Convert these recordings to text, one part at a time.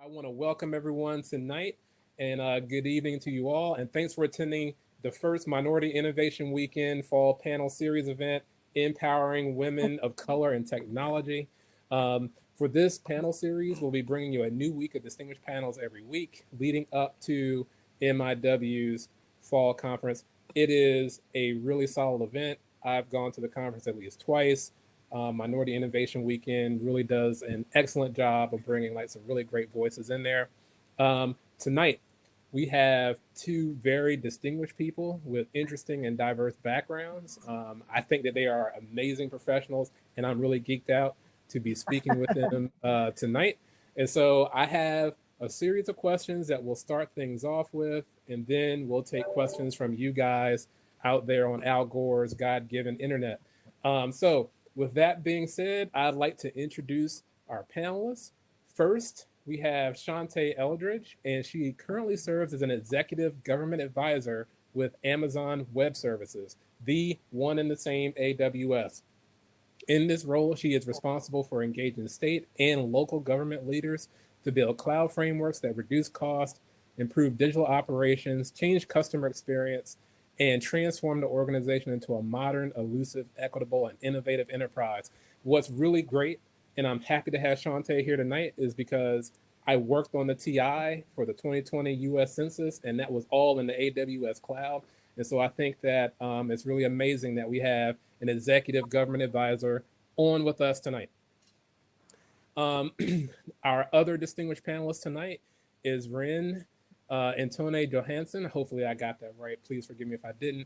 I want to welcome everyone tonight and good evening to you all. And thanks for attending the first Minority Innovation Weekend Fall Panel Series event, Empowering Women of Color in Technology. For this panel series, we'll be bringing you a new week of distinguished panels every week leading up to MIW's fall conference. It is a really solid event. I've gone to the conference at least twice. Minority Innovation Weekend really does an excellent job of bringing like some really great voices in there. Tonight, we have two very distinguished people with interesting and diverse backgrounds. I think that they are amazing professionals, and I'm really geeked out to be speaking with them tonight. And so I have a series of questions that we'll start things off with, and then we'll take questions from you guys out there on Al Gore's God-given internet. So with that being said, I'd like to introduce our panelists. First, we have Shantae Eldridge, and she currently serves as an executive government advisor with Amazon Web Services, the one and the same AWS. In this role, she is responsible for engaging state and local government leaders to build cloud frameworks that reduce cost, improve digital operations, change customer experience, and transform the organization into a modern, elusive, equitable, and innovative enterprise. What's really great, and I'm happy to have Shantae here tonight, is because I worked on the TI for the 2020 US Census, and that was all in the AWS cloud. And so I think that it's really amazing that we have an executive government advisor on with us tonight. Our other distinguished panelist tonight is Wren Antone Johansson. Hopefully I got that right. Please forgive me if I didn't.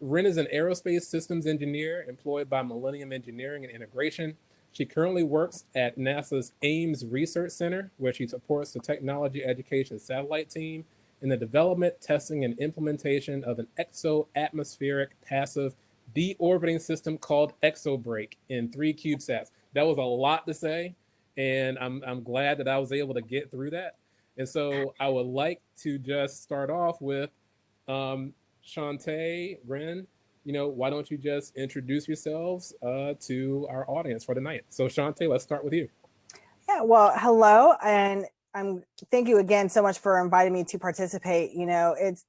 Wren is an aerospace systems engineer employed by Millennium Engineering and Integration. She currently works at NASA's Ames Research Center, where she supports the technology education satellite team in the development, testing, and implementation of an exo-atmospheric passive deorbiting system called ExoBreak in 3 CubeSats. That was a lot to say, and I'm glad that I was able to get through that. And so I would like to just start off with Shantae, Wren. Why don't you just introduce yourselves to our audience for tonight? So Shantae, let's start with you. Yeah, well, hello, and thank you again so much for inviting me to participate.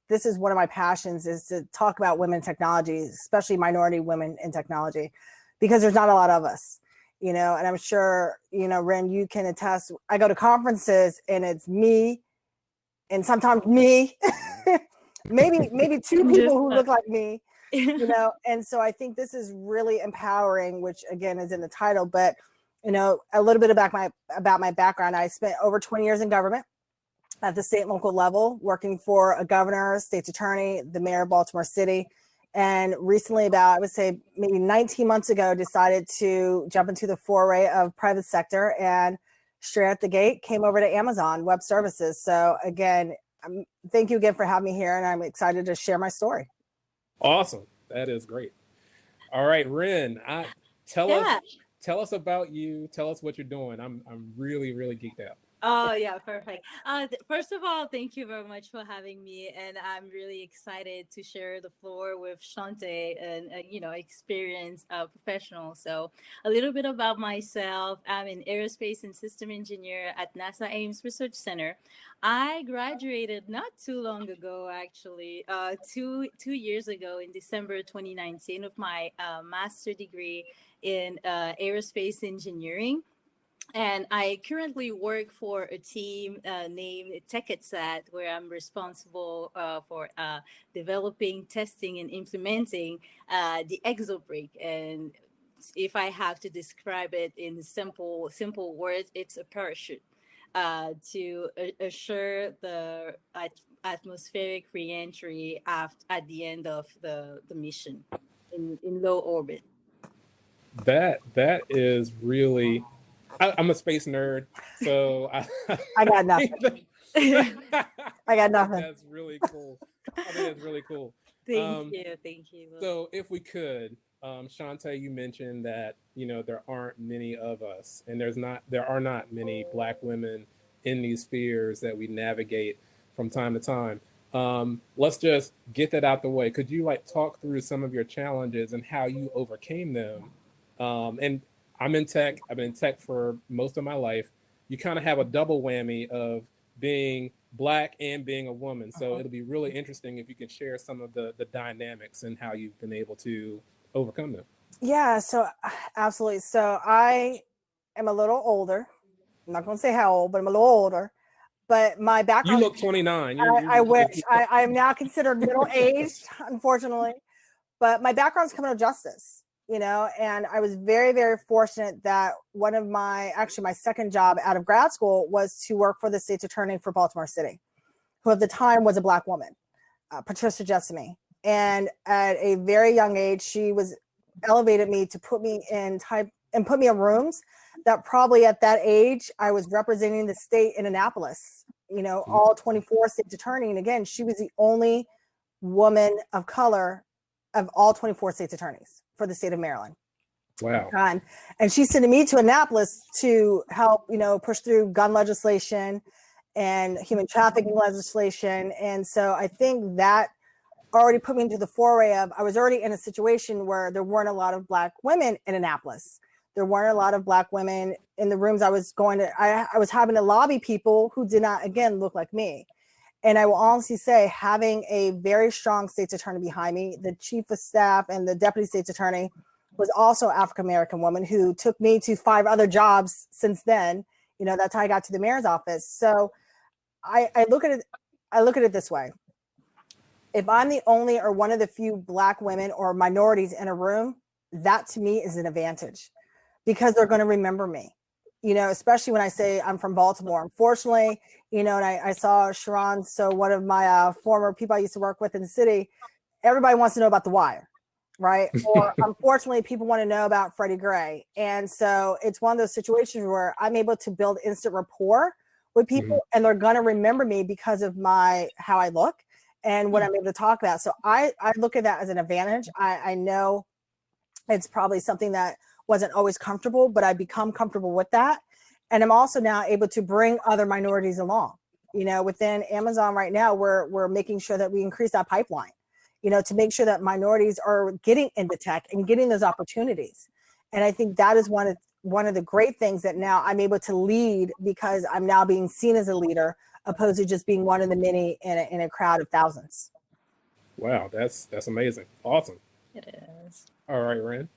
This is one of my passions, is to talk about women in technology, especially minority women in technology, because there's not a lot of us. And I'm sure, Wren, you can attest. I go to conferences and it's me and sometimes me, maybe two people who look like me, and so I think this is really empowering, which again is in the title. But, a little bit about my background. I spent over 20 years in government at the state and local level, working for a governor, state's attorney, the mayor of Baltimore City. And recently, about, I would say maybe 19 months ago, decided to jump into the foray of private sector, and straight at the gate came over to Amazon Web Services. So again, thank you again for having me here, and I'm excited to share my story. Awesome. That is great. All right, Wren, tell us about you. Tell us what you're doing. I'm really, really geeked out. Oh, yeah, perfect. First of all, thank you very much for having me, and I'm really excited to share the floor with Shantae, and experienced professional. So, a little bit about myself. I'm an aerospace and system engineer at NASA Ames Research Center. I graduated not too long ago, actually, 2 years ago in December 2019, with my master degree in aerospace engineering. And I currently work for a team named TechEdsat, where I'm responsible for developing, testing, and implementing the ExoBreak. And if I have to describe it in simple words, it's a parachute to assure the atmospheric reentry at the end of the mission in low orbit. That is really. I'm a space nerd, so I got nothing. I got nothing. That's really cool. I think that's really cool. Thank you. So, if we could, Shantae, you mentioned that there aren't many of us, and there are not many Black women in these spheres that we navigate from time to time. Let's just get that out the way. Could you talk through some of your challenges and how you overcame them? And I'm in tech. I've been in tech for most of my life. you kind of have a double whammy of being Black and being a woman. So it'll be really interesting if you can share some of the dynamics and how you've been able to overcome them. Yeah, so absolutely. So I am a little older. I'm not going to say how old, but I'm a little older. But my You background, look 29. I wish. I am now considered middle-aged, unfortunately. But my background is criminal justice, and I was very, very fortunate that one of my second job out of grad school was to work for the state's attorney for Baltimore City, who at the time was a Black woman, Patricia Jessamy. And at a very young age, she was elevated me to put me in rooms that probably at that age, I was representing the state in Annapolis, all 24 state's attorney. And again, she was the only woman of color of all 24 state's attorneys for the state of Maryland. Wow. And she's sending me to Annapolis to help, push through gun legislation and human trafficking legislation. And so I think that already put me into the foray of, I was already in a situation where there weren't a lot of Black women in Annapolis. There weren't a lot of Black women in the rooms I was going to. I was having to lobby people who did not, again, look like me. And I will honestly say, having a very strong state's attorney behind me, the chief of staff and the deputy state's attorney was also African-American woman who took me to 5 other jobs since then. That's how I got to the mayor's office. So I look at it this way. If I'm the only or one of the few Black women or minorities in a room, that to me is an advantage because they're going to remember me. Especially when I say I'm from Baltimore. Unfortunately, and I saw Sharon, so one of my former people I used to work with in the city, everybody wants to know about The Wire, right? Or unfortunately, people want to know about Freddie Gray. And so it's one of those situations where I'm able to build instant rapport with people and they're going to remember me because of how I look and what I'm able to talk about. So I look at that as an advantage. I know it's probably something that wasn't always comfortable, but I become comfortable with that. And I'm also now able to bring other minorities along. Within Amazon right now, we're making sure that we increase that pipeline, to make sure that minorities are getting into tech and getting those opportunities. And I think that is one of the great things that now I'm able to lead because I'm now being seen as a leader, opposed to just being one of the many in a crowd of thousands. Wow, that's amazing. Awesome. It is. All right, Wren.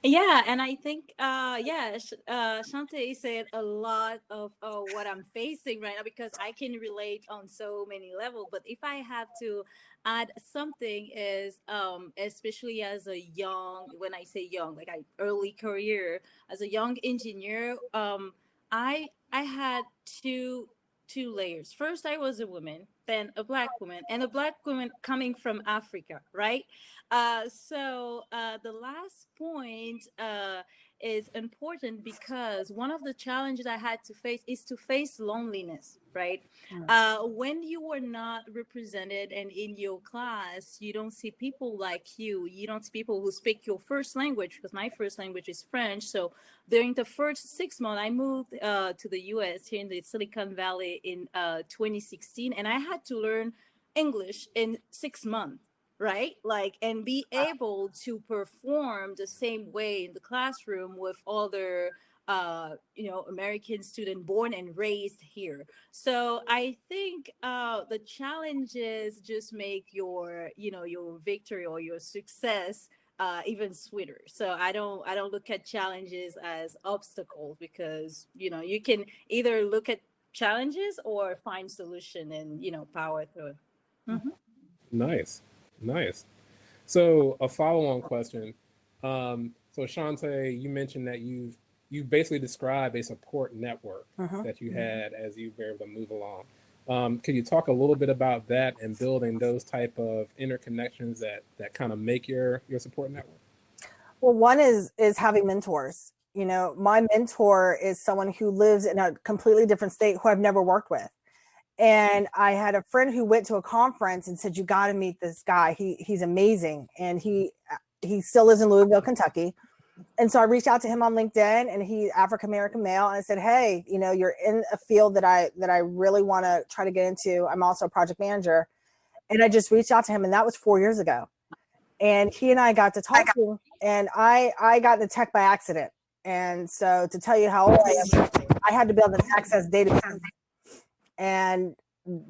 Yeah, and I think Shantae said a lot of what I'm facing right now because I can relate on so many levels. But if I have to add something, is especially as a when I say young, like early career as a young engineer, I had two layers. First, I was a woman, then a Black woman, and a Black woman coming from Africa, right? So the last point is important because one of the challenges I had to face is to face loneliness, right? When you are not represented and in your class, you don't see people like you. You don't see people who speak your first language, because my first language is French. So during the first 6 months, I moved to the US here in the Silicon Valley in 2016, and I had to learn English in 6 months. Right? And be able to perform the same way in the classroom with other, American student born and raised here. So I think the challenges just make your victory or your success even sweeter. So I don't look at challenges as obstacles because, you can either look at challenges or find solution and, power through it. Mm-hmm. Nice. So a follow-on question. So Shantae, you mentioned that you've basically described a support network that you had as you were able to move along. Could you talk a little bit about that and building those type of interconnections that kind of make your support network? Well, one is having mentors. My mentor is someone who lives in a completely different state who I've never worked with. And I had a friend who went to a conference and said, you got to meet this guy. He's amazing. And he still lives in Louisville, Kentucky. And so I reached out to him on LinkedIn, and he's African-American male. And I said, hey, you're in a field that I really want to try to get into. I'm also a project manager. And I just reached out to him, and that was 4 years ago. And he and I got to talking, and I got into tech by accident. And so to tell you how old I am, I had to build an access database, and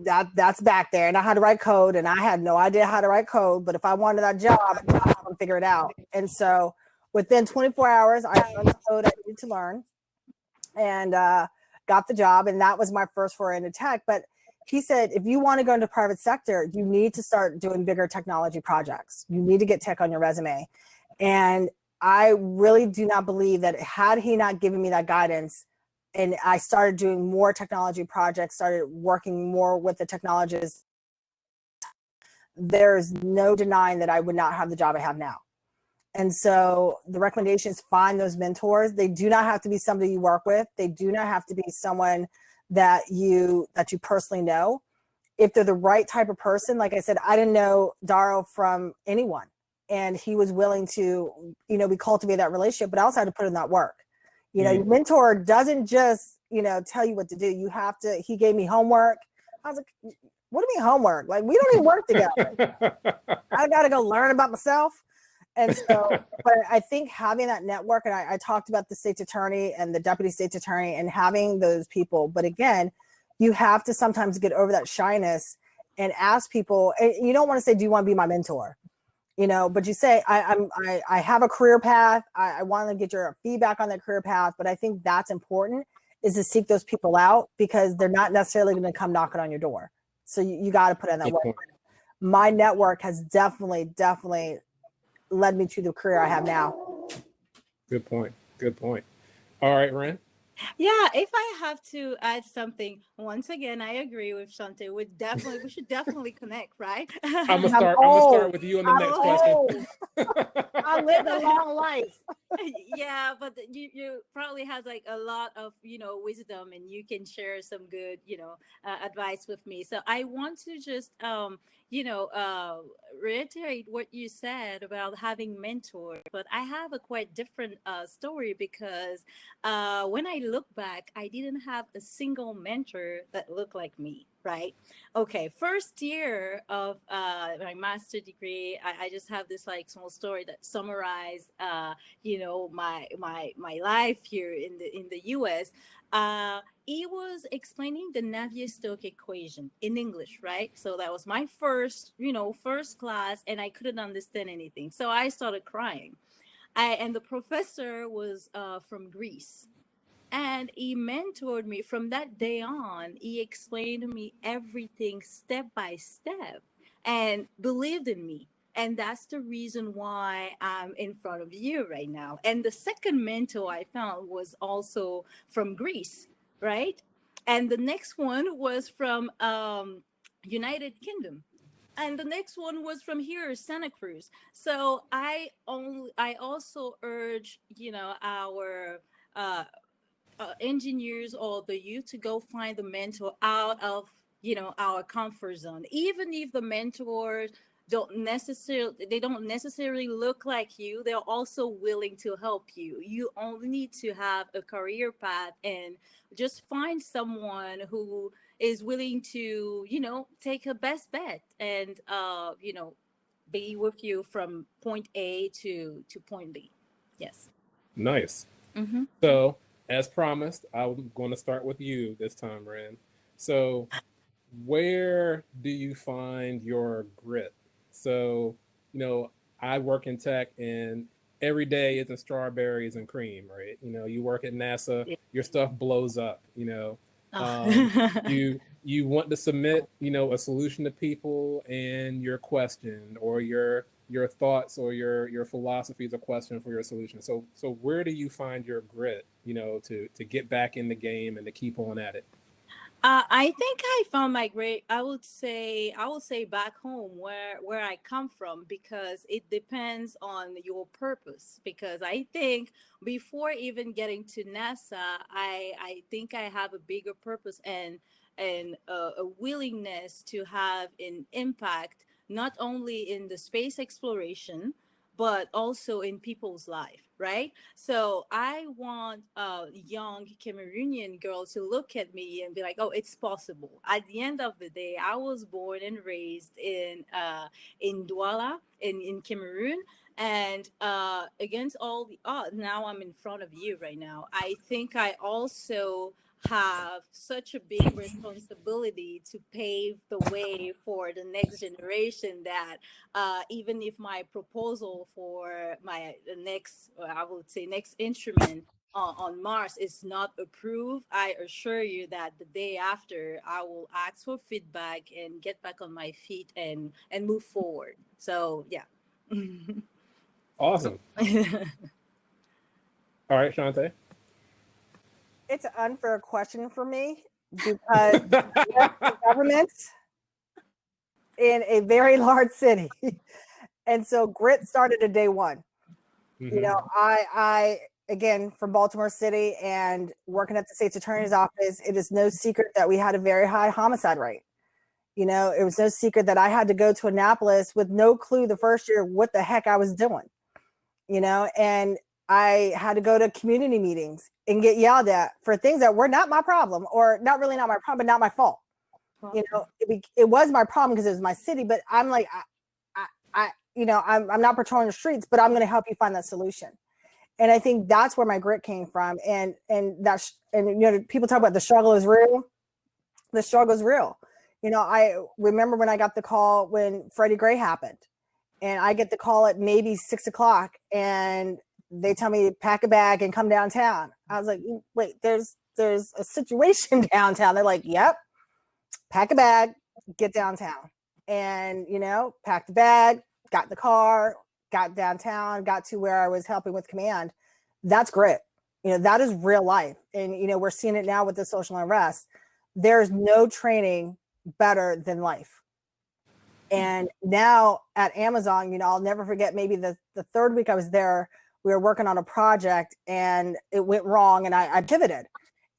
that's back there. And I had to write code, and I had no idea how to write code. But if I wanted that job, I would figure it out. And so within 24 hours, I learned the code I needed to learn, and got the job. And that was my first foray into tech. But he said, if you want to go into private sector, you need to start doing bigger technology projects. You need to get tech on your resume. And I really do not believe that had he not given me that guidance, and I started doing more technology projects, started working more with the technologists, there's no denying that I would not have the job I have now. And so the recommendation is find those mentors. They do not have to be somebody you work with. They do not have to be someone that you personally know. If they're the right type of person, like I said, I didn't know Daro from anyone, and he was willing to, we cultivate that relationship, but I also had to put in that work. Your mentor doesn't just, tell you what to do. You have to, he gave me homework. I was like, what do you mean homework? Like, we don't even work together. I got to go learn about myself. And so, but I think having that network, and I talked about the state's attorney and the deputy state's attorney and having those people, but again, you have to sometimes get over that shyness and ask people, and you don't want to say, do you want to be my mentor? But you say, I have a career path. I want to get your feedback on that career path. But I think that's important, is to seek those people out, because they're not necessarily going to come knocking on your door. So you got to put in that work. My network has definitely led me to the career I have now. Good point. All right, Wren. Yeah, if I have to add something, once again, I agree with Shantae. We should definitely connect, right? I'm gonna start with you on the next question. I lived a long life. Yeah, but you probably has like a lot of wisdom, and you can share some good advice with me. So I want to just reiterate what you said about having mentors, but I have a quite different story, because when I look back, I didn't have a single mentor that looked like me, right? Okay, first year of my master degree, I just have this like small story that summarized my life here in the US. He was explaining the Navier-Stokes equation in English, right? So that was my first class, and I couldn't understand anything. So I started crying. And the professor was from Greece. And he mentored me from that day on. He explained to me everything step by step and believed in me. And that's the reason why I'm in front of you right now. And the second mentor I found was also from Greece, right? And the next one was from United Kingdom. And the next one was from here, Santa Cruz. So I also urge, our engineers or the youth to go find the mentor out of our comfort zone, even if the mentors don't necessarily look like you. They're also willing to help you. You only need to have a career path, and just find someone who is willing to take a best bet, and be with you from point A to point B. Yes. Nice. Mm-hmm. So, as promised, I'm going to start with you this time, Wren. So, where do you find your grit? So, I work in tech, and every day isn't strawberries and cream, right? You work at NASA, your stuff blows up. You want to submit, a solution to people, and your question or your thoughts or your philosophies a question for your solution. So where do you find your grit, to get back in the game and to keep on at it? I think I found my great. I would say back home, where I come from, because it depends on your purpose. Because I think before even getting to NASA, I think I have a bigger purpose, and a willingness to have an impact, not only in the space exploration, but also in people's life, right? So I want a young Cameroonian girl to look at me and be like, "Oh, it's possible." At the end of the day, I was born and raised in Douala in Cameroon, And against all the odds, now I'm in front of you right now. I think I also have such a big responsibility to pave the way for the next generation that even if my proposal for my next, I would say, next instrument on Mars is not approved, I assure you that the day after I will ask for feedback and get back on my feet and move forward. So yeah. Awesome. All right, Shantae. It's an unfair question for me because the government in a very large city. And so grit started at day one. Mm-hmm. You know, I again from Baltimore City and working at the state's attorney's office, it is no secret that we had a very high homicide rate. You know, it was no secret that I had to go to Annapolis with no clue the first year what the heck I was doing. You know, and I had to go to community meetings and get yelled at for things that were not my problem, or not really not my problem, but not my fault. You know, it was my problem because it was my city, but I'm like, you know, I'm not patrolling the streets, but I'm going to help you find that solution. And I think that's where my grit came from. And that's, and, you know, people talk about the struggle is real. The struggle is real. You know, I remember when I got the call when Freddie Gray happened, and I get the call at maybe 6 o'clock and they tell me pack a bag and come downtown. I was like, wait, there's a situation downtown. They're like, yep, pack a bag, get downtown. And, you know, packed the bag, got in the car, got downtown, got to where I was helping with command. That's grit. You know, that is real life. And, you know, we're seeing it now with the social unrest. There's no training better than life. And now at Amazon, you know, I'll never forget, maybe the third week I was there, we were working on a project and it went wrong and I pivoted.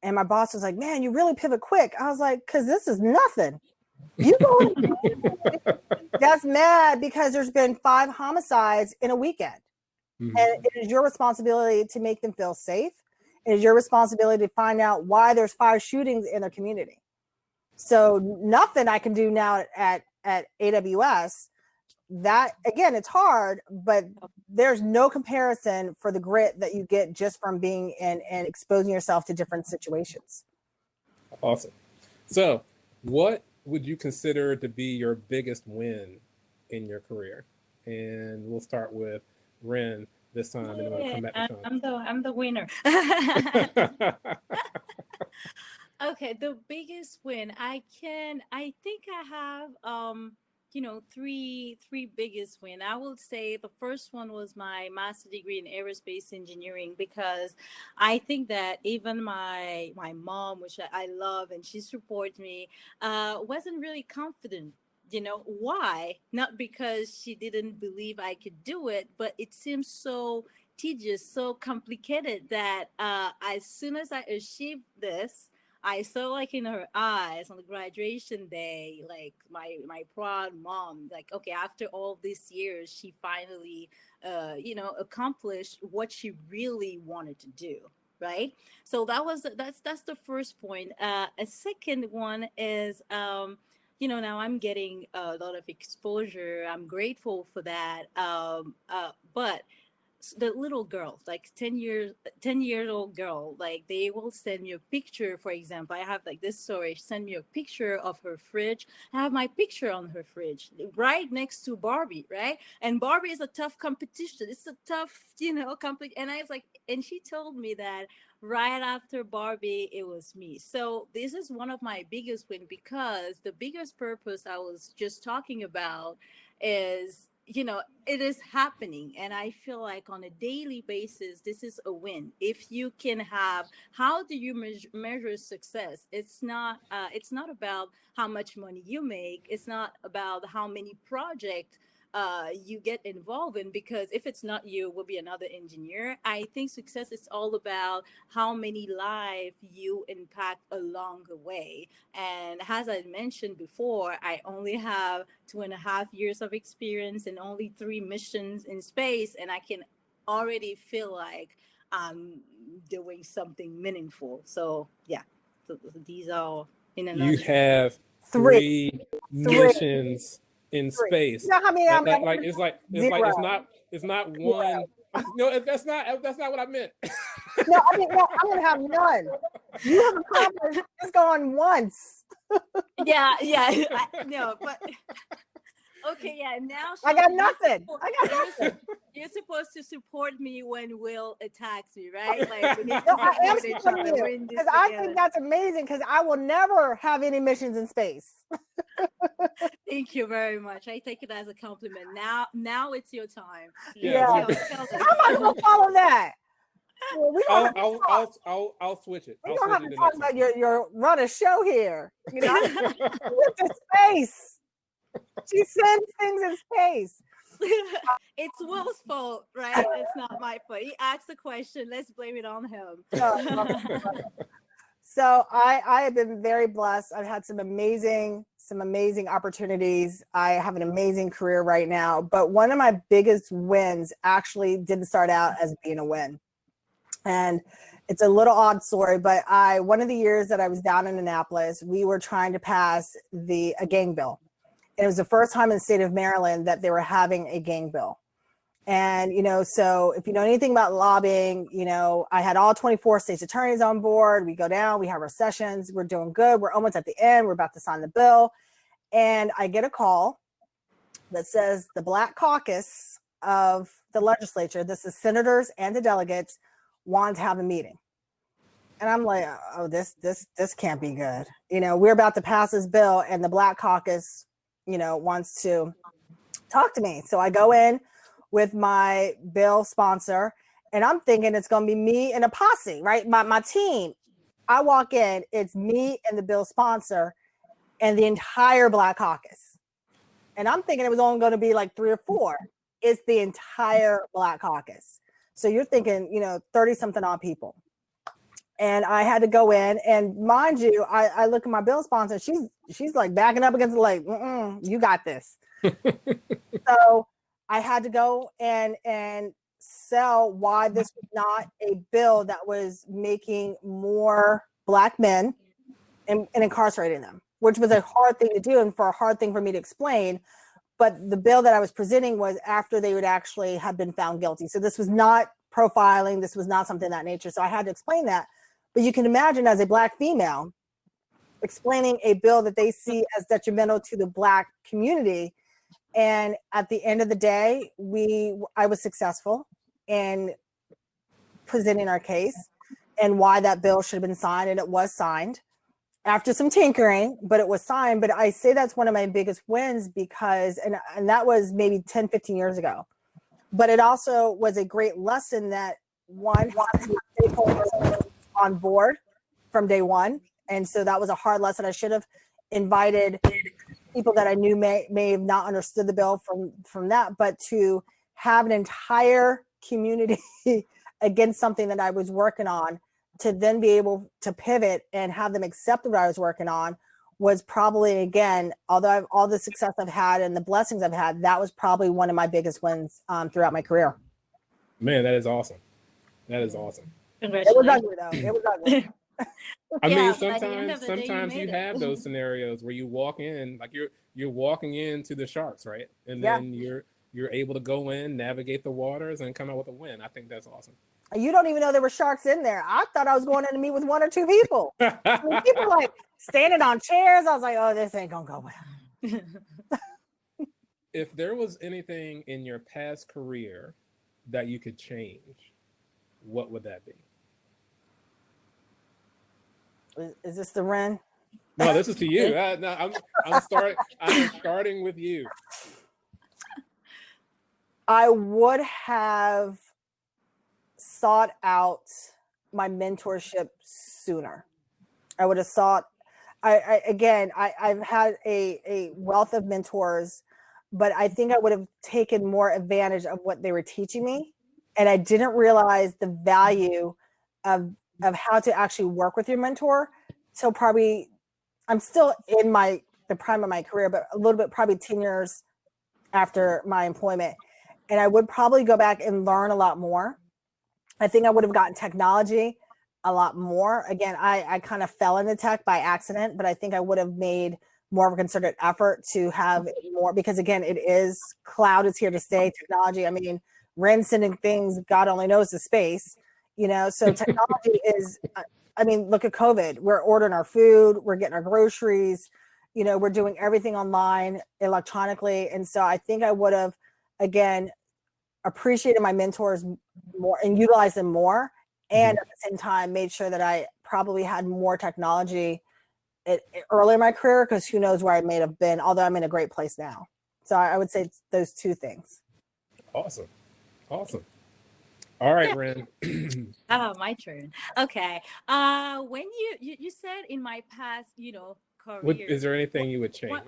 And my boss was like, man, you really pivot quick. I was like, because this is nothing. You go. That's mad because there's been 5 homicides in a weekend. Mm-hmm. And it is your responsibility to make them feel safe. It is your responsibility to find out why there's 5 shootings in their community. So nothing I can do now at AWS. That, again, it's hard, but there's no comparison for the grit that you get just from being in and exposing yourself to different situations. Awesome. So what would you consider to be your biggest win in your career? And we'll start with Wren this time, and then we'll come back to Sean. I'm the winner. Okay, the biggest win I think I have you know, three biggest win. I would say the first one was my master's degree in aerospace engineering, because I think that even my mom, which I love and she supports me, wasn't really confident. You know why? Not because she didn't believe I could do it, but it seems so tedious, so complicated that as soon as I achieved this, I saw, like, in her eyes on the graduation day, like my proud mom, like, okay, after all these years, she finally, you know, accomplished what she really wanted to do. Right. So that's the first point. A second one is, you know, now I'm getting a lot of exposure. I'm grateful for that. But the little girls, like 10 year old girl, like they will send me a picture. For example, I have like this story, send me a picture of her fridge. I have my picture on her fridge right next to Barbie, right? And Barbie is a tough competition. It's a tough, you know, and I was like, and she told me that right after Barbie, it was me. So this is one of my biggest win, because the biggest purpose I was just talking about is, you know, it is happening. And I feel like on a daily basis, this is a win. If you can have, how do you measure success? It's not about how much money you make. It's not about how many projects you get involved in, because if it's not you, it will be another engineer. I think success is all about how many lives you impact along the way. And as I mentioned before, I only have 2.5 years of experience and only 3 missions in space, and I can already feel like I'm doing something meaningful. So yeah, so these are in a nutshell. You have 3 missions in space. You know how many like it's not It's not one. No, that's not what I meant. No, I mean, no, I'm gonna have none. You have accomplished just going once. Yeah, no, but okay, yeah. Now I got Shantae, nothing. I got nothing. you're supposed to support me when Will attacks me, right? Like we need to No, I am support each supporting other. you We're in this because I together. think that's amazing. Because I will never have any missions in space. Thank you very much. I take it as a compliment. Now it's your time. Yeah. Yeah. Tell I'm not gonna follow that. Well, we don't have to talk. I'll switch it. We I'll don't switch have it to the talk next about time. your run a show here. You know, I went to space. She sends things in space. It's Will's fault, right? It's not my fault. He asked the question. Let's blame it on him. So I have been very blessed. I've had some amazing opportunities. I have an amazing career right now. But one of my biggest wins actually didn't start out as being a win. And it's a little odd story, but one of the years that I was down in Annapolis, we were trying to pass a gang bill. And it was the first time in the state of Maryland that they were having a gang bill. And, so if you know anything about lobbying, I had all 24 state's attorneys on board. We go down, we have our sessions, we're doing good. We're almost at the end. We're about to sign the bill. And I get a call that says the Black Caucus of the legislature, this is senators and the delegates, want to have a meeting. And I'm like, oh, this can't be good. We're about to pass this bill and the Black Caucus, wants to talk to me. So I go in with my bill sponsor and I'm thinking it's going to be me and a posse, right? My team. I walk in, it's me and the bill sponsor and the entire Black Caucus. And I'm thinking it was only going to be like 3 or 4. It's the entire Black Caucus. So you're thinking, 30 something odd people. And I had to go in and mind you, I look at my bill sponsor. She's like backing up against the leg. You got this. So I had to go and sell why this was not a bill that was making more Black men and incarcerating them, which was a hard thing to do and a hard thing for me to explain. But the bill that I was presenting was after they would actually have been found guilty. So this was not profiling. This was not something of that nature. So I had to explain that. But you can imagine as a Black female explaining a bill that they see as detrimental to the Black community. And at the end of the day, I was successful in presenting our case and why that bill should have been signed. And it was signed after some tinkering, but it was signed. But I say that's one of my biggest wins because, and that was maybe 10, 15 years ago. But it also was a great lesson that one stakeholders on board from day one. And so that was a hard lesson. I should have invited people that I knew may have not understood the bill from that, but to have an entire community against something that I was working on, to then be able to pivot and have them accept what I was working on was probably, again, although I've all the success I've had and the blessings I've had, that was probably one of my biggest wins throughout my career. Man, that is awesome. That is awesome. It was ugly though. It was ugly. I mean, by the end of the day, sometimes you have those scenarios where you walk in, like you're walking into the sharks, right? And then you're able to go in, navigate the waters, and come out with a win. I think that's awesome. You don't even know there were sharks in there. I thought I was going in to meet with 1 or 2 people. I mean, people like standing on chairs. I was like, oh, this ain't gonna go well. If there was anything in your past career that you could change, what would that be? Is this the Wren? No, this is to you. I'm starting with you. I would have sought out my mentorship sooner. I would have sought. I've had a wealth of mentors, but I think I would have taken more advantage of what they were teaching me, and I didn't realize the value of how to actually work with your mentor. So probably I'm still in the prime of my career, but a little bit, probably 10 years after my employment. And I would probably go back and learn a lot more. I think I would have gotten technology a lot more. Again, I kind of fell into tech by accident, but I think I would have made more of a concerted effort to have more, because again, cloud is here to stay. Technology. I mean, Ren sending things God only knows to space, so technology is, I mean, look at COVID. We're ordering our food, we're getting our groceries, we're doing everything online electronically. And so I think I would have, again, appreciated my mentors more and utilized them more. And at the same time, made sure that I probably had more technology early in my career, because who knows where I may have been, although I'm in a great place now. So I would say those two things. Awesome. All right, Yeah. Ren. My turn. Okay. When you said in my past, career, Is there anything you would change?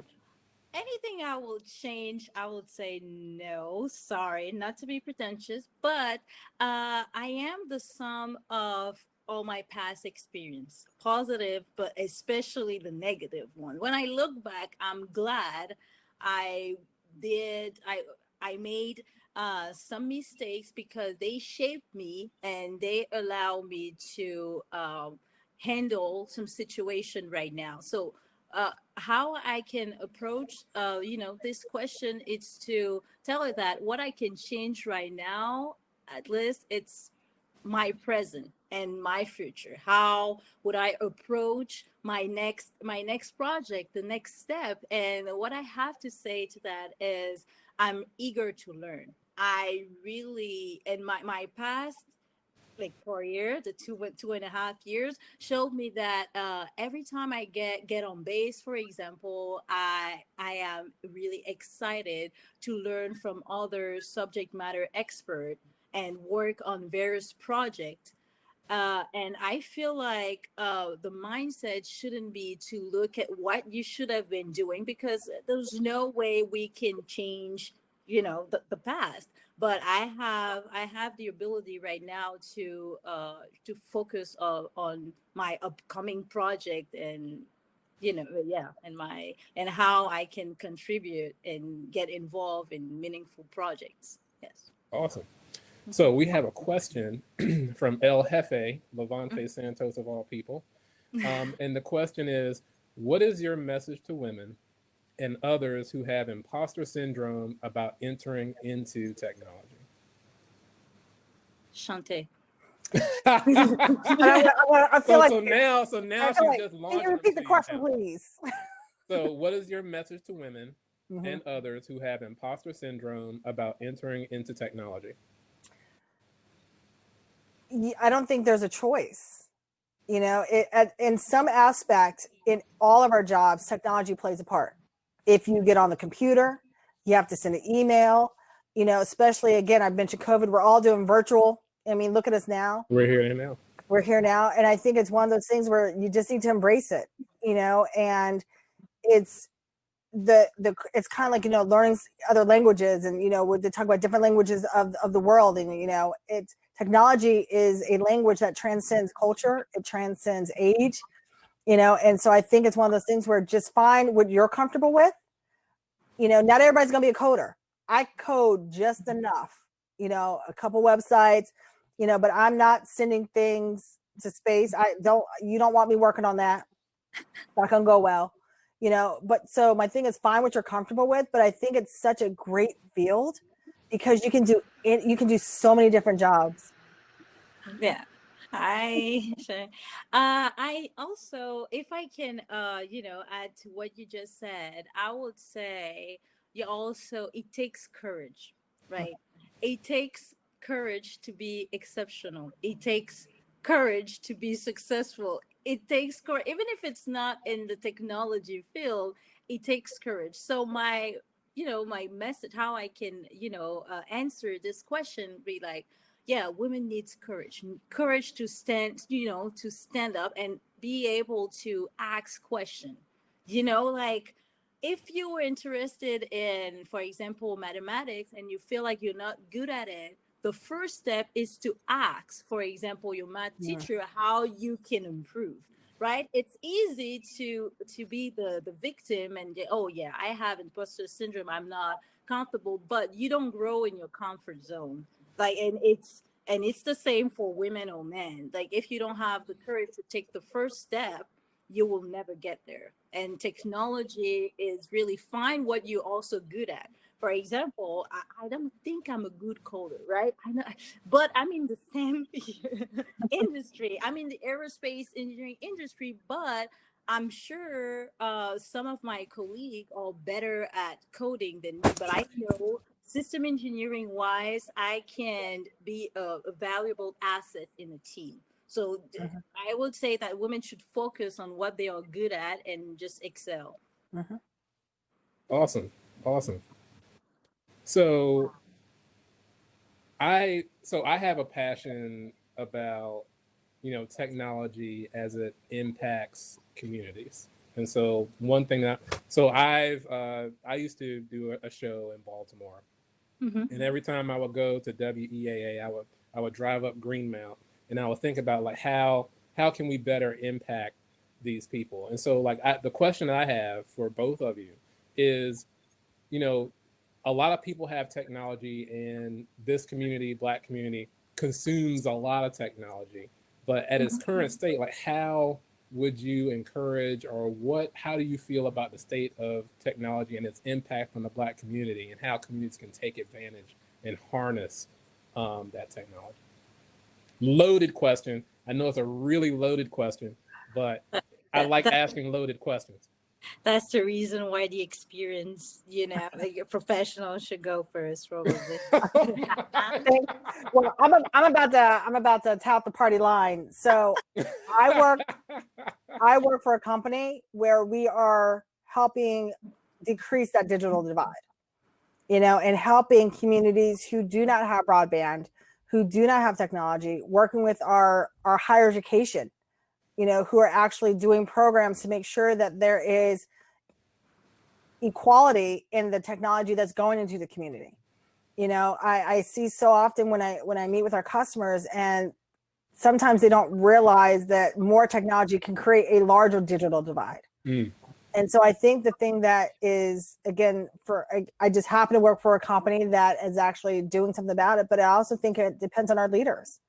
anything I will change, I would say no. Sorry, not to be pretentious, but I am the sum of all my past experience, positive, but especially the negative one. When I look back, I'm glad I did. I made some mistakes because they shaped me and they allow me to handle some situation right now. So how I can approach, this question is to tell her that what I can change right now, at least it's my present and my future. How would I approach my next project, the next step? And what I have to say to that is I'm eager to learn. I really, and my past like 4 years, the 2.5 years showed me that every time I get on base, for example, I am really excited to learn from other subject matter expert and work on various projects. And I feel like the mindset shouldn't be to look at what you should have been doing, because there's no way we can change, the past. But I have the ability right now to focus on my upcoming project, and yeah, and how I can contribute and get involved in meaningful projects. Yes. Awesome. So we have a question from El Jefe, Levante Santos of all people. And the question is, what is your message to women and others who have imposter syndrome about entering into technology? Shantae. I feel like so now she's just can launching you repeat the into question, you. please? So what is your message to women and others who have imposter syndrome about entering into technology? I don't think there's a choice. In some aspect, in all of our jobs, technology plays a part. If you get on the computer, you have to send an email, especially, again, I've mentioned COVID, we're all doing virtual. I mean, look at us now. We're here now. And I think it's one of those things where you just need to embrace it, and it's it's kind of like, learning other languages, and, they talk about different languages of the world. And, it's technology is a language that transcends culture. It transcends age, and so I think it's one of those things where just find what you're comfortable with. Not everybody's going to be a coder. I code just enough, a couple websites, but I'm not sending things to space. You don't want me working on that. Not going to go well. But so my thing is, find what you're comfortable with. But I think it's such a great field because you can do so many different jobs. Yeah. I also, if I can, add to what you just said, I would say it takes courage, right? It takes courage to be exceptional. It takes courage to be successful. It takes courage, even if it's not in the technology field, it takes courage. So my message, how I can, answer this question be like, yeah, women needs courage to stand up and be able to ask question, like if you were interested in, for example, mathematics, and you feel like you're not good at it, the first step is to ask, for example, your math teacher how you can improve. Right? It's easy to be the victim and oh yeah, I have imposter syndrome, I'm not comfortable, but you don't grow in your comfort zone. Like, and it's the same for women or men. Like, if you don't have the courage to take the first step, you will never get there. And technology is really find what you're also good at. For example, I don't think I'm a good coder, right? I know, but I'm in the same industry. I'm in the aerospace engineering industry, but I'm sure some of my colleagues are better at coding than me. But I know system engineering wise, I can be a valuable asset in a team. So Mhm, I would say that women should focus on what they are good at and just excel. mhm, Awesome. Awesome. So I have a passion about, technology as it impacts communities. And so one thing that so I used to do a show in Baltimore, Mm-hmm. and every time I would go to WEAA, I would drive up Greenmount, and I would think about like how can we better impact these people. And so like the question I have for both of you is, you know, a lot of people have technology, and this community, Black community, consumes a lot of technology. But at its current state, like how would you encourage, or how do you feel about the state of technology and its impact on the Black community, and how communities can take advantage and harness that technology? Loaded question. I know it's a really loaded question, but I That, like that asking loaded questions. that's the reason why the experience, like a professional should go first, probably. Thank- Well, I'm about to tout the party line. So I work I work for a company where we are helping decrease that digital divide, and helping communities who do not have broadband, who do not have technology, working with our higher education, who are actually doing programs to make sure that there is equality in the technology that's going into the community. I see so often when I meet with our customers, and sometimes they don't realize that more technology can create a larger digital divide. Mm, And so I think the thing that is, again, I just happen to work for a company that is actually doing something about it, but I also think it depends on our leaders.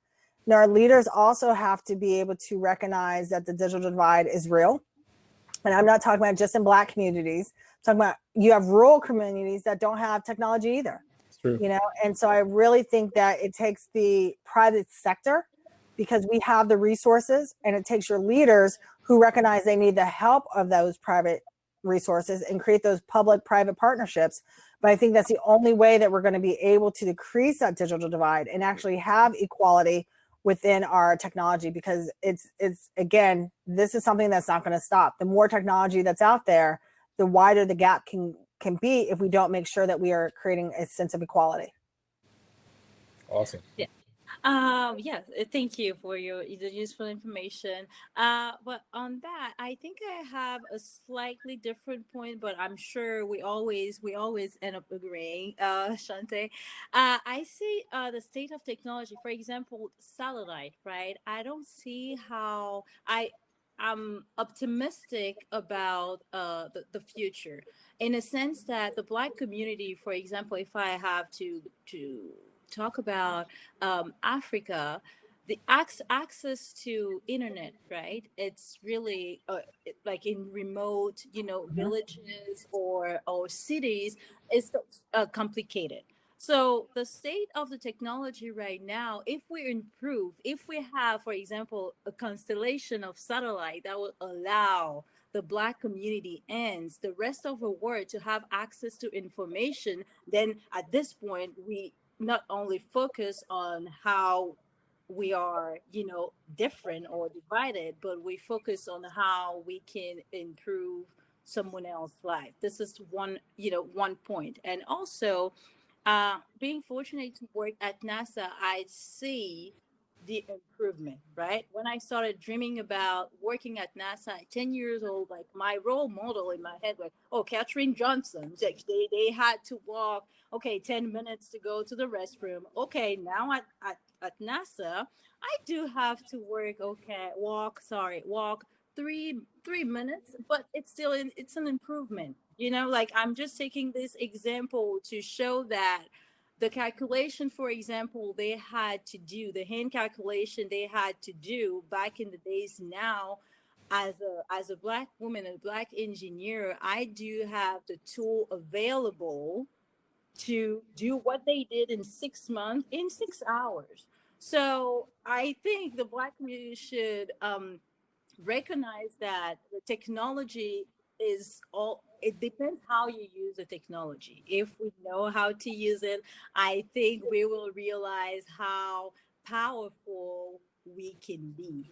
Our leaders also have to be able to recognize that the digital divide is real. And I'm not talking about just in Black communities. I'm talking about you have rural communities that don't have technology either. it's true. And so I really think that it takes the private sector, because we have the resources, and it takes your leaders who recognize they need the help of those private resources and create those public-private partnerships. But I think that's the only way that we're going to be able to decrease that digital divide and actually have equality within our technology, because it's again, this is something that's not going to stop. The more technology that's out there, the wider the gap can be if we don't make sure that we are creating a sense of equality. Awesome. Yeah. Yes, thank you for the useful information. But on that, I think I have a slightly different point, but I'm sure we always end up agreeing. Shante, I see the state of technology. For example, satellite, right? I don't see how I'm optimistic about the future, in a sense that the Black community, for example, if I have to talk about Africa, the access to internet, right? It's really like in remote, Mhm. villages or cities, is complicated. So the state of the technology right now, if we improve, if we have, for example, a constellation of satellite that will allow the Black community and the rest of the world to have access to information, then at this point we not only focus on how we are, different or divided, but we focus on how we can improve someone else's life. This is one point. And also, being fortunate to work at NASA, I see the improvement, right? When I started dreaming about working at NASA at 10 years old, like my role model in my head, like, oh, Katherine Johnson, like they had to walk, okay, 10 minutes to go to the restroom. Okay, now at NASA, I do have to work, okay, walk three minutes, but it's an improvement. Like I'm just taking this example to show that the calculation, for example, they had to do the hand calculation they had to do back in the days. Now, as a Black woman and Black engineer, I do have the tool available to do what they did in 6 months in 6 hours. So I think the Black community should recognize that the technology is all, it depends how you use the technology. If we know how to use it, I think we will realize how powerful we can be,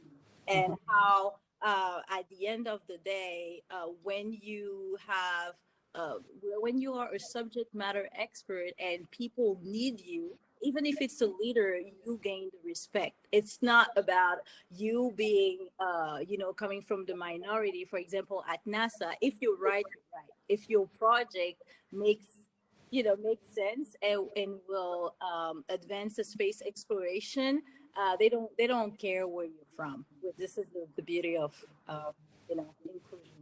and how at the end of the day, when you have uh, when you are a subject matter expert and people need you, even if it's a leader, you gain the respect. It's not about you being, coming from the minority. For example, at NASA, if you write it right, if your project makes, makes sense, and will advance the space exploration, they don't care where you're from. This is the beauty of inclusion.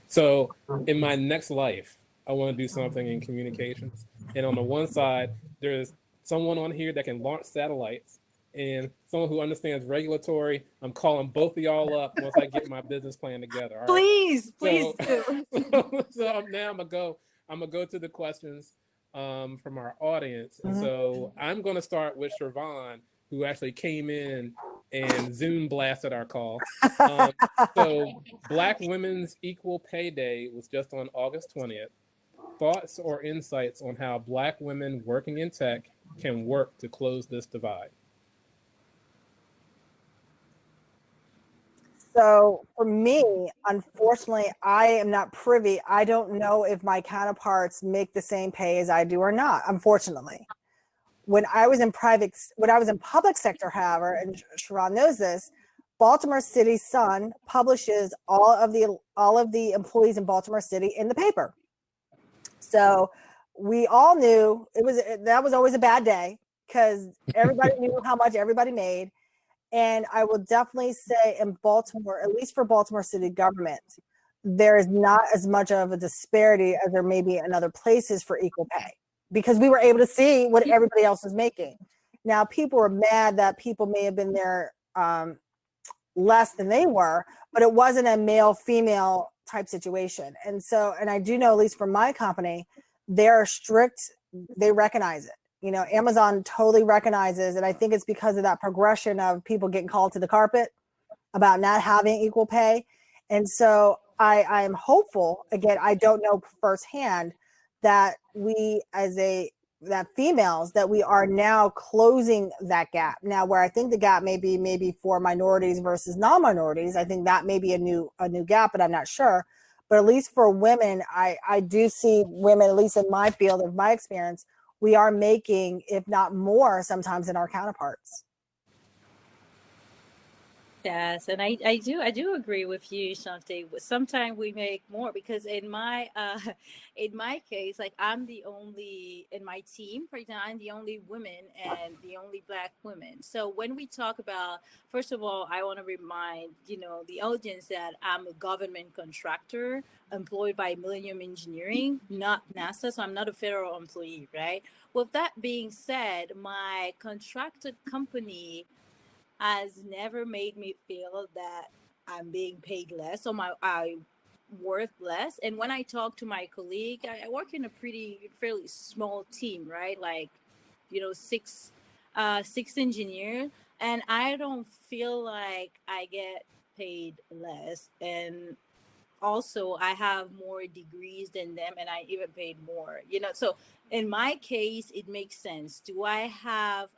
So in my next life, I want to do something in communications. And on the one side, there's someone on here that can launch satellites and someone who understands regulatory. I'm calling both of y'all up once I get my business plan together. All right. Please do. So now I'm gonna go to the questions from our audience. And so I'm gonna start with Shervon, who actually came in and Zoom blasted our call. So Black Women's Equal Pay Day was just on August 20th. Thoughts or insights on how Black women working in tech can work to close this divide? So for me, unfortunately, I am not privy. I don't know if my counterparts make the same pay as I do or not, unfortunately. When I was in public sector, however, and Sharon knows this, Baltimore City Sun publishes all of the employees in Baltimore City in the paper. So we all knew that was always a bad day because everybody knew how much everybody made. And I will definitely say in Baltimore, at least for Baltimore City government, there is not as much of a disparity as there may be in other places for equal pay, because we were able to see what everybody else was making. Now, people were mad that people may have been there less than they were, but it wasn't a male-female type situation. And I do know, at least for my company, they're strict, they recognize it. Amazon totally recognizes, and I think it's because of that progression of people getting called to the carpet about not having equal pay. And so I am hopeful, again, I don't know firsthand, that we that females, that we are now closing that gap. Now, where I think the gap may be maybe for minorities versus non-minorities, I think that may be a new gap, but I'm not sure. But at least for women, I do see women, at least in my field of my experience, we are making, if not more, sometimes than our counterparts. Yes, and I do agree with you, Shantae. Sometimes we make more because in my in my case, like I'm the only in my team, for example, I'm the only woman and the only Black woman. So when we talk about, first of all, I want to remind the audience that I'm a government contractor employed by Millennium Engineering, not NASA. So I'm not a federal employee, right? With that being said, my contracted company has never made me feel that I'm being paid less or I worth less. And when I talk to my colleague, I work in a fairly small team, right? Like, six engineers, and I don't feel like I get paid less. And also, I have more degrees than them, and I even paid more. So in my case, it makes sense. Do I have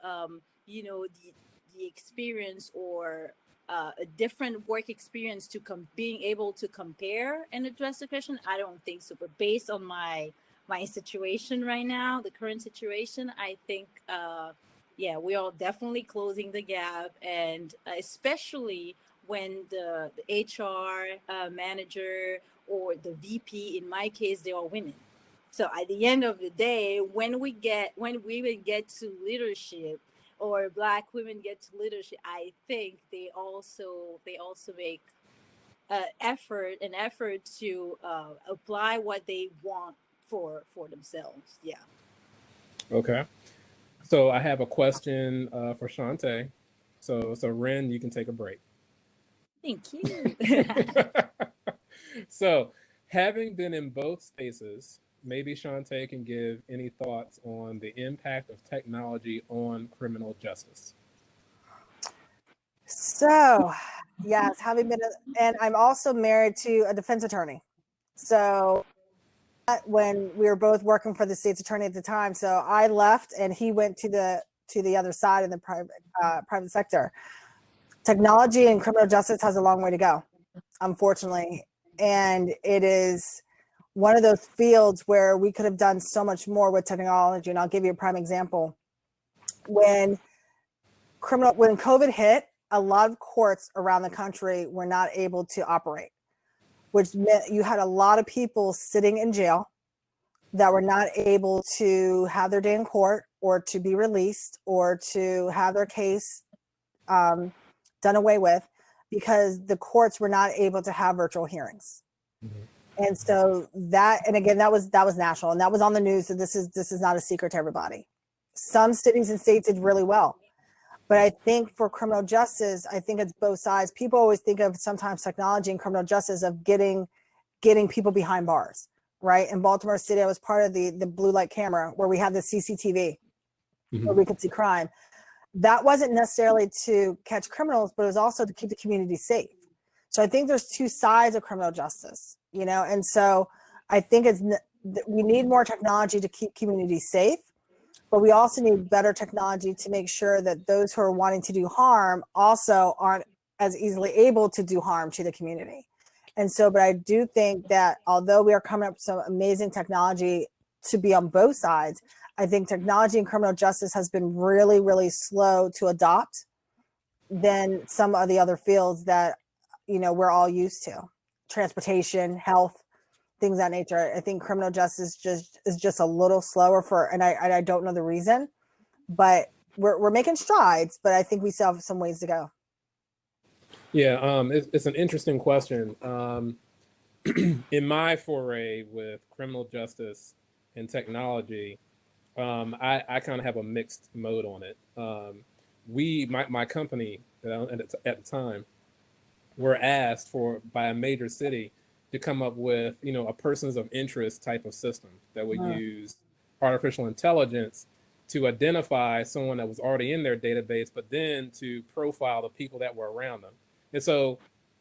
the experience or a different work experience to being able to compare and address the question? I don't think so. But based on my situation right now, the current situation, I think yeah, we are definitely closing the gap, and especially when the HR manager or the VP, in my case, they are women. So at the end of the day, when women get to leadership, or Black women get to leadership, I think they also make an effort to apply what they want for themselves. Yeah. Okay. So I have a question for Shantae. So Ren, you can take a break. Thank you. So, having been in both spaces, maybe Shantae can give any thoughts on the impact of technology on criminal justice. So, yes, and I'm also married to a defense attorney. So, when we were both working for the state's attorney at the time, so I left and he went to the other side in the private sector. Technology and criminal justice has a long way to go, unfortunately, and it is one of those fields where we could have done so much more with technology. And I'll give you a prime example. When COVID hit, a lot of courts around the country were not able to operate, which meant you had a lot of people sitting in jail that were not able to have their day in court or to be released or to have their case done away with because the courts were not able to have virtual hearings. Mm-hmm. And so and again, that was national and that was on the news. So this is not a secret to everybody. Some cities and states did really well. But I think for criminal justice, I think it's both sides. People always think of sometimes technology and criminal justice of getting people behind bars, right? In Baltimore City, I was part of the blue light camera where we had the CCTV mm-hmm. where we could see crime. That wasn't necessarily to catch criminals, but it was also to keep the community safe. So I think there's two sides of criminal justice, and so I think we need more technology to keep communities safe. But we also need better technology to make sure that those who are wanting to do harm also aren't as easily able to do harm to the community. And so, but I do think that although we are coming up with some amazing technology to be on both sides, I think technology and criminal justice has been really, really slow to adopt than some of the other fields that, we're all used to. Transportation, health, things of that nature. I think criminal justice is just a little slower and I don't know the reason, but we're making strides, but I think we still have some ways to go. Yeah, it's an interesting question. In my foray with criminal justice and technology, I kind of have a mixed mode on it. My company at the time were asked by a major city to come up with, a persons of interest type of system that would use artificial intelligence to identify someone that was already in their database, but then to profile the people that were around them. And so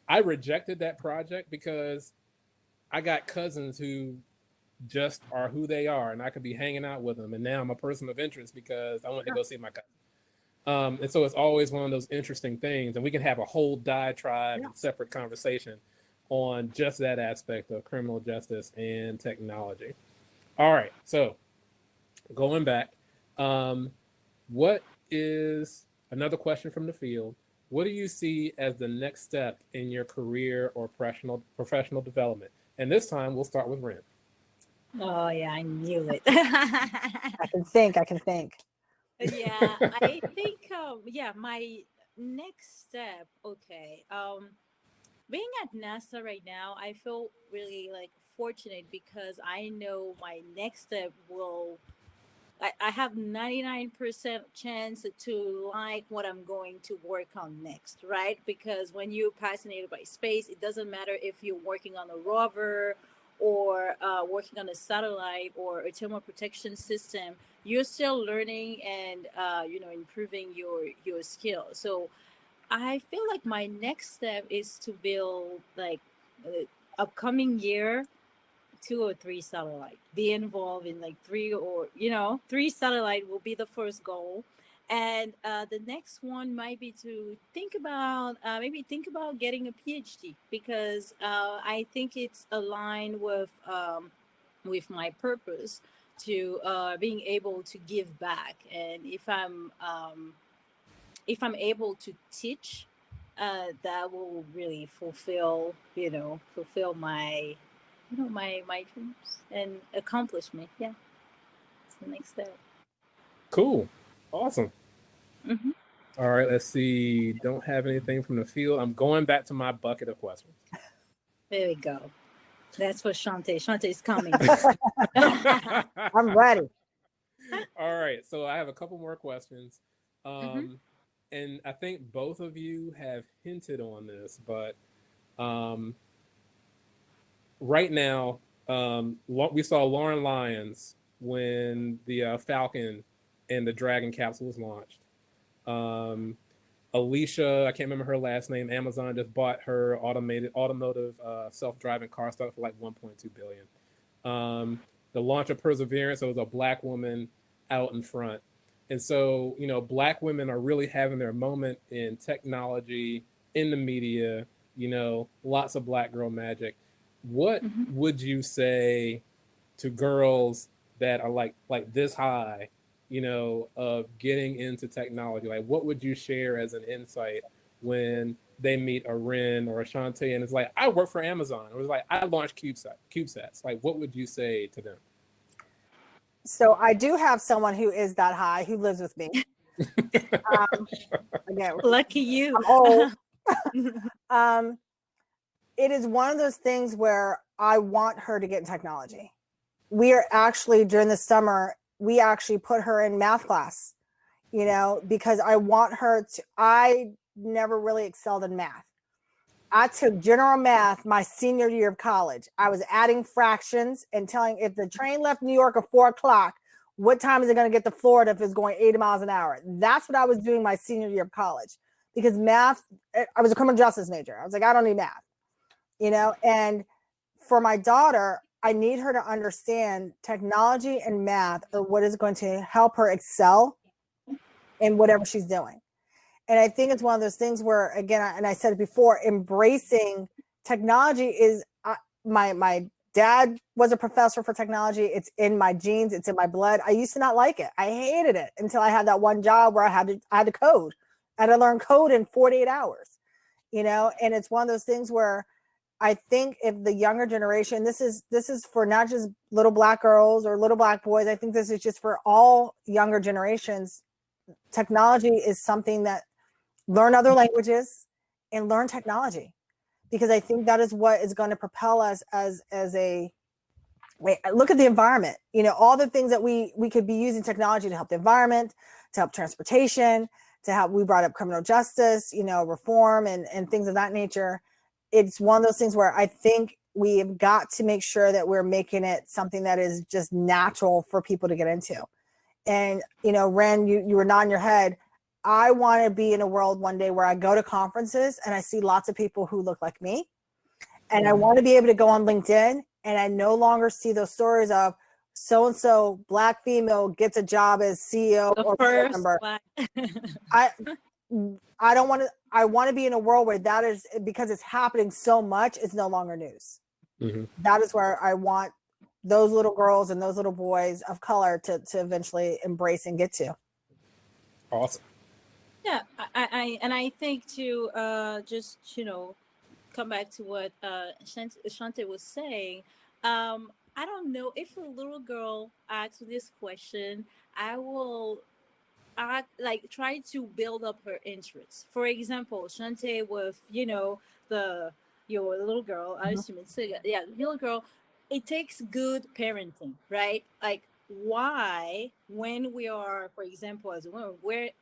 I rejected that project because I got cousins who just are who they are and I could be hanging out with them. And now I'm a person of interest because I went to go see my cousin. And so it's always one of those interesting things. And we can have a whole diatribe and separate conversation on just that aspect of criminal justice and technology. All right. So going back, what is another question from the field? What do you see as the next step in your career or professional development? And this time we'll start with Wren. Oh yeah, I knew it. I can think. Yeah, I think my next step, okay. Being at NASA right now, I feel really fortunate because I know my next step I have 99% chance to like what I'm going to work on next, right? Because when you're fascinated by space, it doesn't matter if you're working on a rover or working on a satellite or a thermal protection system, you're still learning and improving your skill. So I feel like my next step is to build upcoming year 2 or 3 satellite, be involved in 3 satellite will be the first goal. And the next one might be to think about getting a PhD because I think it's aligned with my purpose to being able to give back. And if I'm able to teach, that will really fulfill my my dreams and accomplishment. Yeah, it's the next step. Cool. Awesome. Mm-hmm. All right, let's see. Don't have anything from the field. I'm going back to my bucket of questions. There we go. That's for Shantae. Shantae's coming. I'm ready. All right, so I have a couple more questions. And I think both of you have hinted on this, but right now, We saw Lauren Lyons when the Falcon and the Dragon capsule was launched. Um, Alicia, I can't remember her last name. Amazon just bought her automotive self-driving car startup for like 1.2 billion. The launch of Perseverance, it was a black woman out in front. And so, black women are really having their moment in technology, in the media, lots of black girl magic. What would you say to girls that are like this high, of getting into technology? Like, what would you share as an insight when they meet a Wren or a Shantae and it's like, I work for Amazon, or it's like, I launched CubeSats. Like, what would you say to them? So I do have someone who is that high who lives with me. Again, Lucky you. I'm old. It is one of those things where I want her to get in technology. We are actually, during the summer, we actually put her in math class, because I want her to. I never really excelled in math. I took general math my senior year of college. I was adding fractions and telling if the train left New York at 4:00, what time is it going to get to Florida if it's going 80 miles an hour? That's what I was doing my senior year of college, because math, I was a criminal justice major. I was like, I don't need math, and for my daughter, I need her to understand technology and math are what is going to help her excel in whatever she's doing. And I think it's one of those things where, again, and I said it before, embracing technology is my dad was a professor for technology. It's in my genes. It's in my blood. I used to not like it. I hated it until I had that one job where I had to code. I had to learn code in 48 hours, and it's one of those things where I think if the younger generation, this is for not just little black girls or little black boys, I think this is just for all younger generations. Technology is something that learn other languages and learn technology, because I think that is what is going to propel us as a wait, look at the environment, all the things that we could be using technology to help the environment, to help transportation, to help, we brought up criminal justice, reform and things of that nature. It's one of those things where I think we've got to make sure that we're making it something that is just natural for people to get into. And, Wren, you were nodding your head. I want to be in a world one day where I go to conferences and I see lots of people who look like me. And I want to be able to go on LinkedIn and I no longer see those stories of so-and-so black female gets a job as CEO The or board member. I don't want to, I want to be in a world where that is, because it's happening so much, it's no longer news. That is where I want those little girls and those little boys of color to eventually embrace and get to. Awesome. Yeah, I think to just come back to what Shantae was saying. I don't know if a little girl asks this question, I will try to build up her interest. For example, Shantae with the your little girl, I assume it's little girl. It takes good parenting, right? Like, why, when we are, for example, as a woman,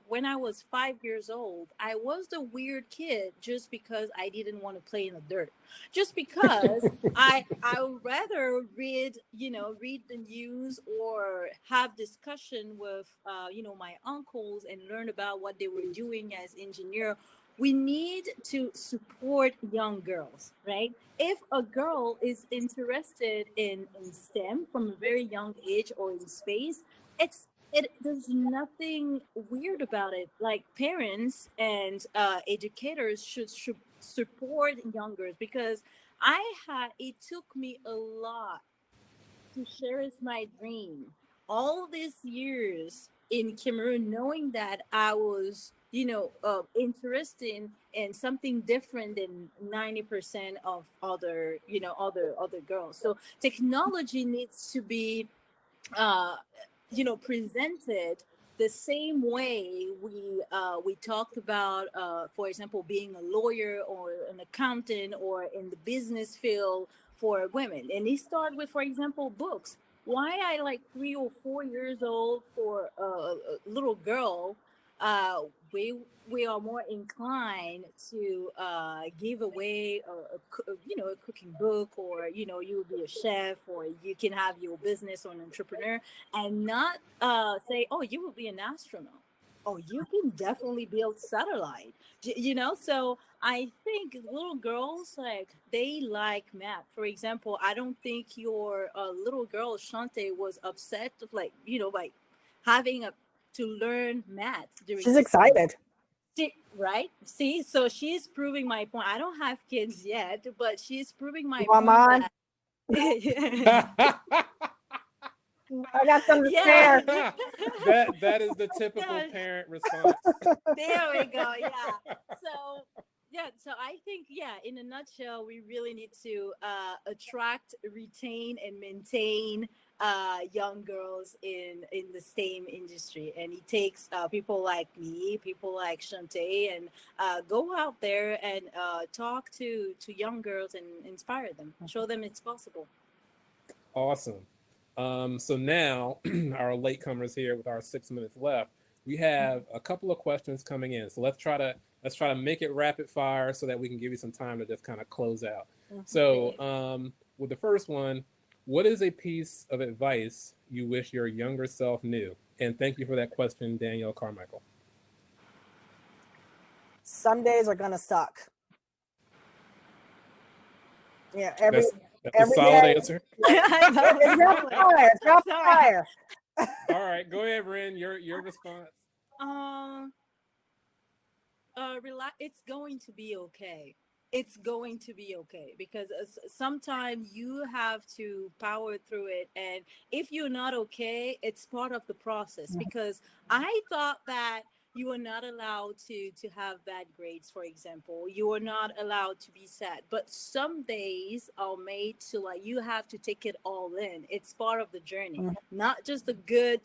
when I was 5 years old, I was the weird kid just because I didn't want to play in the dirt, just because I would rather read the news or have discussion with my uncles and learn about what they were doing as engineer. We need to support young girls, right? If a girl is interested in STEM from a very young age or in space, there's nothing weird about it. Like, parents and educators should support young girls, because it took me a lot to cherish my dream all these years in Cameroon, knowing that I was, interested in something different than 90% of other girls. So technology needs to be, uh, presented the same way we talked about, for example, being a lawyer or an accountant or in the business field for women. And they start with, for example, books. Why I like 3 or 4 years old for a little girl we are more inclined to give away a cooking book, or you will be a chef, or you can have your business or an entrepreneur, and not say, oh, you will be an astronaut. Oh, you can definitely build satellite. So I think little girls, like, they like math. For example, I don't think your little girl Shante was upset of, like, like having a to learn math during She's this time. excited. Right? See, so she's proving my point. I don't have kids yet, but she's proving my Want point mine? that I got some to yeah. spare. that is the typical Yeah. parent response. There we go. Yeah. So I think, yeah, in a nutshell, we really need to attract, retain, and maintain young girls in the STEM industry, and it takes people like me, people like Shantae, and go out there and talk to young girls and inspire them, show them it's possible. Awesome. So now our latecomers here with our 6 minutes left, we have a couple of questions coming in. So let's try to make it rapid fire so that we can give you some time to just kind of close out. So with the first one, what is a piece of advice you wish your younger self knew? And thank you for that question, Danielle Carmichael. Some days are gonna suck. Yeah, That's a every solid day. answer. It's rapid fire. It's rapid fire. All right, go ahead, Ren. Your response. Relax. It's going to be okay. It's going to be okay, because sometimes you have to power through it, and if you're not okay, it's part of the process. Because I thought that you are not allowed to have bad grades, for example. You are not allowed to be sad, but some days are made to, like, you have to take it all in. It's part of the journey, not just the good,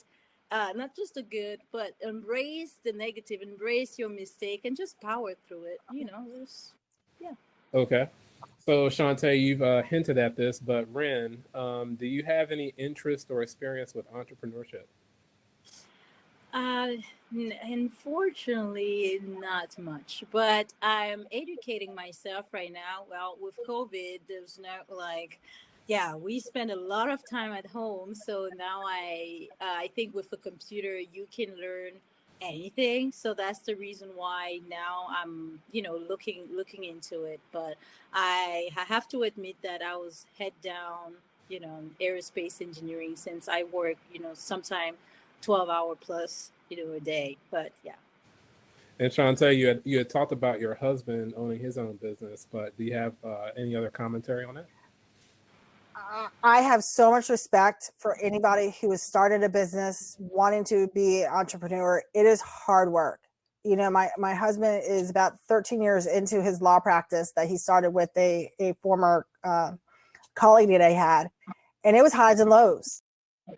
but embrace the negative, embrace your mistake, and just power through it. Yeah. Okay. So, Shantae, you've hinted at this, but Ren, do you have any interest or experience with entrepreneurship? Uh, Unfortunately, not much, but I'm educating myself right now. Well, with COVID, there's no, like, yeah, we spend a lot of time at home. So now I think with a computer, you can learn anything. So that's the reason why now I'm, looking into it. But I have to admit that I was head down, in aerospace engineering, since I work, sometime 12-hour plus, a day. But yeah. And Shantae, you had talked about your husband owning his own business, but do you have any other commentary on it? I have so much respect for anybody who has started a business, wanting to be an entrepreneur. It is hard work. My husband is about 13 years into his law practice that he started with a former colleague that I had, and it was highs and lows. When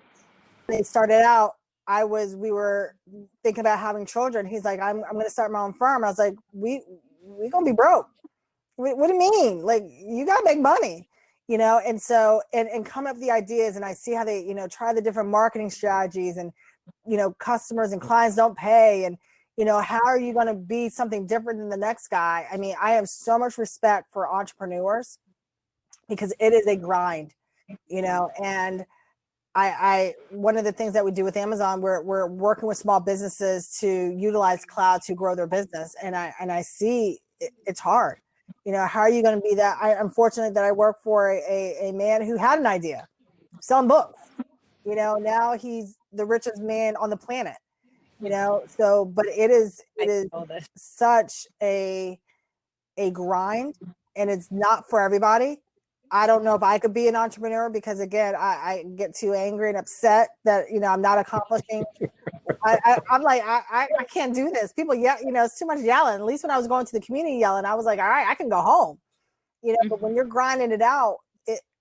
they started out, we were thinking about having children. He's like, I'm going to start my own firm. I was like, we going to be broke. What do you mean? Like, you got to make money, And so, and come up with the ideas, and I see how they, try the different marketing strategies, and, customers and clients don't pay. And, how are you going to be something different than the next guy? I mean, I have so much respect for entrepreneurs, because it is a grind, and I one of the things that we do with Amazon, we're working with small businesses to utilize cloud to grow their business. And I see it's hard. How are you going to be that? I'm fortunate that I work for a man who had an idea, selling books. Now he's the richest man on the planet. So, but it is such a grind, and it's not for everybody. I don't know if I could be an entrepreneur, because again, I get too angry and upset that, I'm not accomplishing. I'm like, I can't do this. People yell, it's too much yelling. At least when I was going to the community yelling, I was like, all right, I can go home, but when you're grinding it out,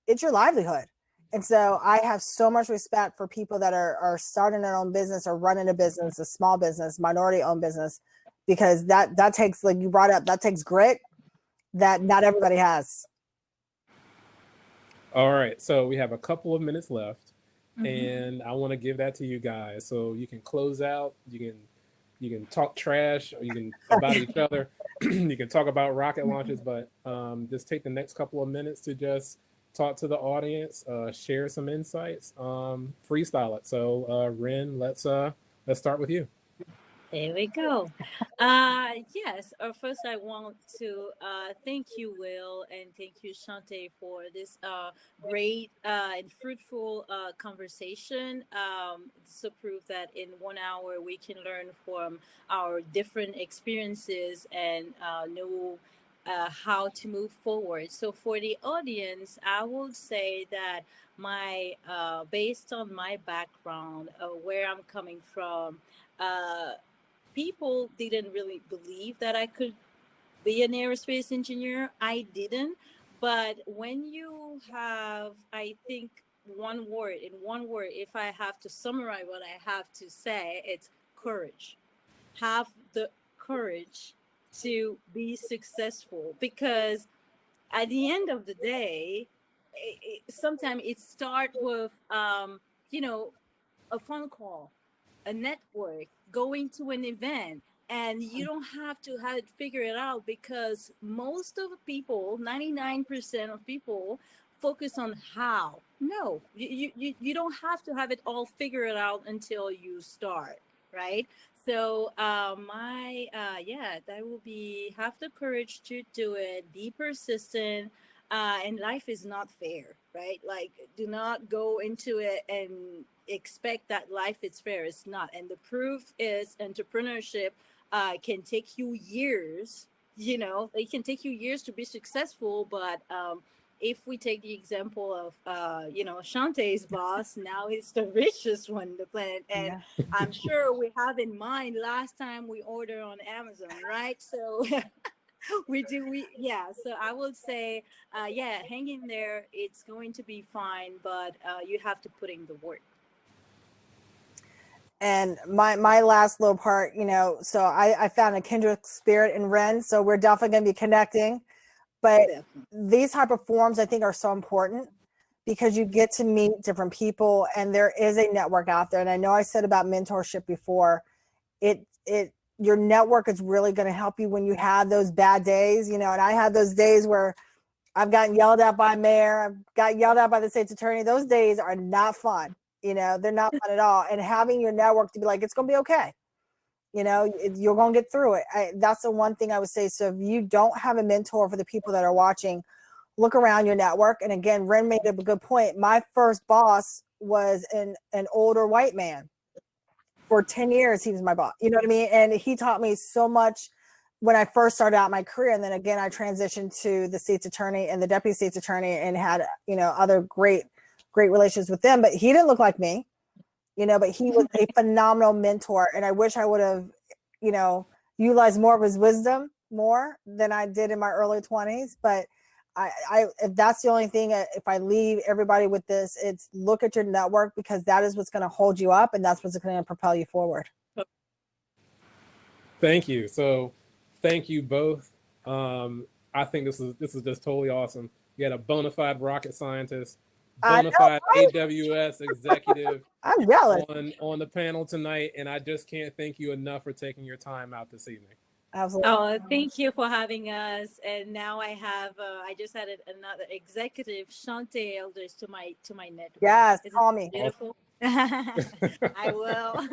it's your livelihood. And so I have so much respect for people that are starting their own business or running a business, a small business, minority owned business, because that takes, like you brought up, that takes grit that not everybody has. All right, so we have a couple of minutes left, and I want to give that to you guys so you can close out. You can you can talk trash, or you can about each other. You can talk about rocket launches, but just take the next couple of minutes to just talk to the audience, share some insights, freestyle it. So, Ren, let's start with you. There we go. Yes, first I want to thank you, Will, and thank you, Shantae, for this great and fruitful conversation. It's a proof that in 1 hour we can learn from our different experiences and know how to move forward. So for the audience, I would say that my based on my background, where I'm coming from, uh, people didn't really believe that I could be an aerospace engineer. I didn't. But when you have, I think, in one word, if I have to summarize what I have to say, it's courage. Have the courage to be successful, because at the end of the day, sometimes it starts with, you know, a phone call, a network, going to an event, and you don't have to have it figure it out, because most of the people, 99% of people, focus on how. No, you don't have to have it all figured out until you start, right? So my yeah, that will be, have the courage to do it, be persistent, and life is not fair, right? Like, do not go into it and expect that life is fair. It's not. And the proof is entrepreneurship can take you years. It can take you years to be successful, but if we take the example of Shantae's boss, now he's the richest one on the planet, and Yeah. I'm sure we have in mind last time we ordered on Amazon, right? So yeah, so I would say yeah, hang in there, it's going to be fine, but you have to put in the work. And my last little part, so I found a kindred spirit in Ren, so we're definitely going to be connecting. But these type of forums, I think, are so important because you get to meet different people, and there is a network out there. And I know I said about mentorship before. Your network is really going to help you when you have those bad days, and I had those days where I've gotten yelled at by mayor, I've got yelled at by the state's attorney. Those days are not fun. They're not fun at all. And having your network to be like, it's going to be okay. You're going to get through it. That's the one thing I would say. So if you don't have a mentor, for the people that are watching, look around your network. And again, Ren made a good point. My first boss was an older white man. For 10 years, he was my boss. You know what I mean? And he taught me so much when I first started out my career. And then again, I transitioned to the state's attorney and the deputy state's attorney, and had, other great relations with them. But he didn't look like me, but he was a phenomenal mentor. And I wish I would have, utilized more of his wisdom more than I did in my early 20s. But if that's the only thing, if I leave everybody with this, it's look at your network, because that is what's going to hold you up, and that's what's going to propel you forward. Thank you. So, thank you both. I think this is just totally awesome. You had a bona fide rocket scientist, bona fide AWS executive I'm jealous. on the panel tonight, and I just can't thank you enough for taking your time out this evening. Absolutely. Oh, thank you for having us. And now I have I just added another executive, Shantae Eldridge, to my network. Yes, Isn't call me. beautiful? I will.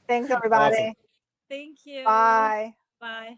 Thanks, everybody. Awesome. Thank you. Bye. Bye.